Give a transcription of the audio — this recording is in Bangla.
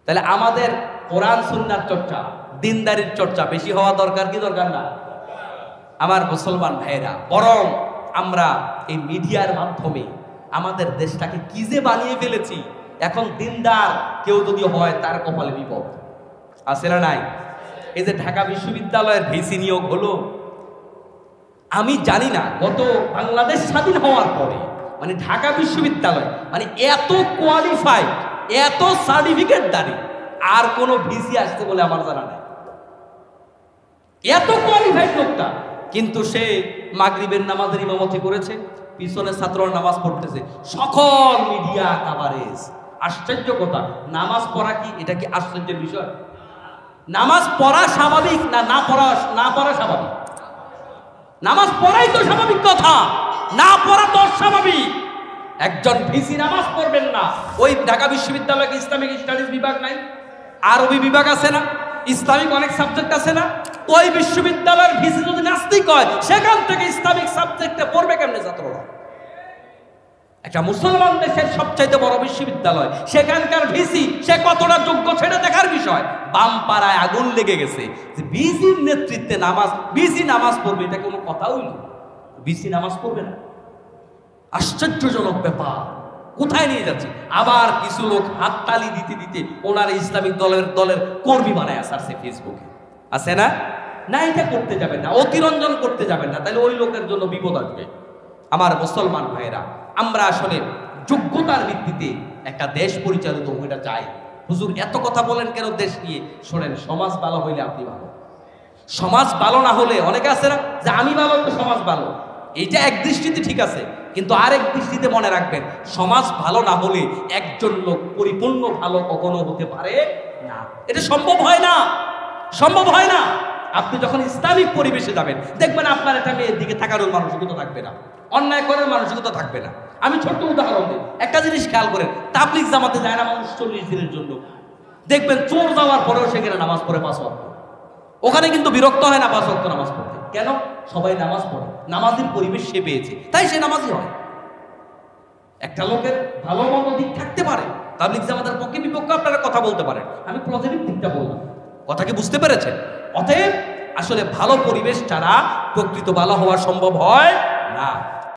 তাহলে আমাদের কোরআন সুন্নাহর চর্চা, দিনদারির চর্চা বেশি হওয়া দরকার কি দরকার না? আমার মুসলমান ভাইয়েরা, বরং আমরা এই মিডিয়ার মাধ্যমে আমাদের দেশটাকে কি যে বানিয়ে ফেলেছি। এখন দিনদার কেউ যদি হয় তার কপালে বিপদ আছে না নাই? এই যে ঢাকা বিশ্ববিদ্যালয়ের ভিসি নিয়োগ হলো, আমি জানি না গত বাংলাদেশ স্বাধীন হওয়ার পরে মানে ঢাকা বিশ্ববিদ্যালয় মানে এত কোয়ালিফাইড, এত সার্টিফিকেট দাঁড়ি আর কোন ভিসি আসছে বলে আমার জানা নাই। এত কোয়ালিফাইড লোকটা, কিন্তু সে মাগরিবের নামাজের ইমামতি করেছে, পিছনে ছাত্ররা নামাজ পড়তেছে, সকল মিডিয়া কভারেজ। আশ্চর্য কথা, নামাজ পড়া কি এটা কি আশ্চর্যের বিষয়? নামাজ পড়া স্বাভাবিক না পড়া স্বাভাবিক? নামাজ পড়াই তো স্বাভাবিক কথা, না পড়া তো অস্বাভাবিক। একজন ভিসি নামাজ পড়বেন না, ওই ঢাকা বিশ্ববিদ্যালয়ে ইসলামিক স্টাডিজ বিভাগ নাই, আরবি বিভাগ আছে না, ইসলামিক অনেক সাবজেক্ট আছে না? ওই বিশ্ববিদ্যালয়ের ভিসি যদি নাস্তিক হয়, সেখান থেকে ইসলামিক সাবজেক্টে পড়বে কেমনে ছাত্ররা? একটা মুসলমান দেশের সবচাইতে বড় বিশ্ববিদ্যালয়, সেখানকার ভিসি সে কতটা যোগ্য সেটা দেখার বিষয়। বামপাড়ায় আগুন লেগে গেছে যে ভিসির নেতৃত্বে ভিসি নামাজ পড়বে, এটা কোনো কথা হইল? ভিসি নামাজ পড়বে না? আশ্চর্যজনক ব্যাপার। কোথায় নিয়ে যাচ্ছে? আবার কিছু লোক হাততালি দিতে দিতে ওনার ইসলামিক দলের কর্মী বানায় আসছে ফেসবুকে, আছে না? না, এটা করতে যাবেন না, অতিরঞ্জন করতে যাবেন না, তাহলে ওই লোকের জন্য বিপদ আসবে। আমার মুসলমান ভাইয়েরা, আমরা আসলে যোগ্যতার ভিত্তিতে একটা দেশ পরিচালিত হইটা চাই। হুজুর এত কথা বলেন কেন দেশ নিয়ে? শোনেন, সমাজ ভালো হইলে আপনি ভালো, সমাজ ভালো না হলে অনেকে আছে না যে আমি ভালো তো সমাজ ভালো, এইটা এক দৃষ্টিতে ঠিক আছে, কিন্তু আরেক দৃষ্টিতে মনে রাখবেন, সমাজ ভালো না হলে একজন লোক পরিপূর্ণ ভালো কখনো হতে পারে না। এটা সম্ভব হয় না, সম্ভব হয় না। আপনি যখন ইসলামিক পরিবেশে যাবেন, দেখবেন আপনার একটা মেয়ের দিকে তাকানোর মানসিকতা থাকবে না, অন্যায় করার মানসিকতা থাকবে না। আমি ছোট্ট উদাহরণ দিই, একটা জিনিস খেয়াল করেন, তাবলিগ জামাতে যায় না মানুষ 40 দিনের জন্য, দেখবেন চোর যাওয়ার পরেও সেখানে নামাজ পড়ে 5 ওয়াক্ত। ওখানে কিন্তু বিরক্ত হয় না 5 ওয়াক্ত নামাজ পড়তে। কেন? সবাই নামাজ পড়ে, নামাজের পরিবেশ সে পেয়েছে, তাই সে নামাজই হয়। একটা লোকের ভালো মন্দ দিক থাকতে পারে, তাবলিগ জামাতের পক্ষে বিপক্ষে আপনারা কথা বলতে পারেন, আমি পজিটিভ দিকটা বললাম। কথা কি বুঝতে পেরেছেন? অতএব আসলে ভালো পরিবেশ ছাড়া প্রকৃত ভালো হওয়া সম্ভব হয় না।